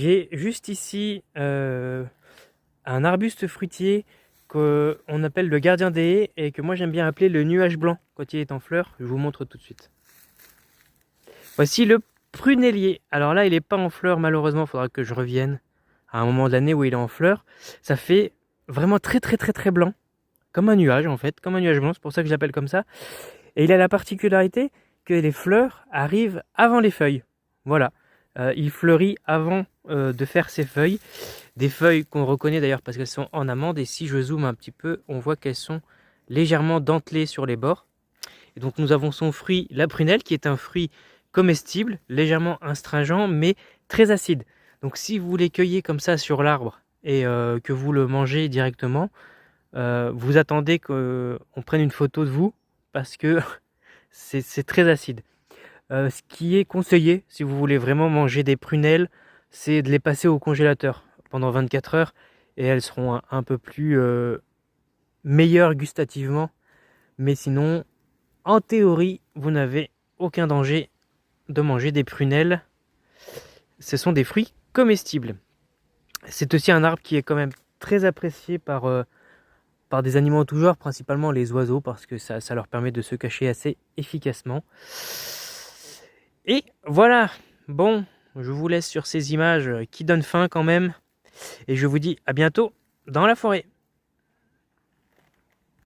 J'ai juste ici un arbuste fruitier qu'on appelle le gardien des haies et que moi j'aime bien appeler le nuage blanc quand il est en fleurs. Je vous montre tout de suite. Voici le prunellier. Alors là, il n'est pas en fleurs malheureusement, il faudra que je revienne à un moment de l'année où il est en fleurs. Ça fait vraiment très blanc, comme un nuage en fait, comme un nuage blanc, c'est pour ça que je l'appelle comme ça. Et il a la particularité que les fleurs arrivent avant les feuilles. Voilà, il fleurit avant de faire ses feuilles. Des feuilles qu'on reconnaît d'ailleurs parce qu'elles sont en amande. Et si je zoome un petit peu, on voit qu'elles sont légèrement dentelées sur les bords. Et donc nous avons son fruit, la prunelle, qui est un fruit comestible, légèrement astringent, mais très acide. Donc si vous les cueillez comme ça sur l'arbre et que vous le mangez directement, vous attendez qu'on prenne une photo de vous parce que c'est très acide. Ce qui est conseillé, si vous voulez vraiment manger des prunelles, c'est de les passer au congélateur pendant 24 heures et elles seront un peu plus meilleures gustativement. Mais sinon, en théorie, vous n'avez aucun danger de manger des prunelles. Ce sont des fruits comestibles. C'est aussi un arbre qui est quand même très apprécié par des animaux en tout genre, principalement les oiseaux, parce que ça leur permet de se cacher assez efficacement. Et voilà, bon, je vous laisse sur ces images qui donnent faim quand même, et je vous dis à bientôt dans la forêt.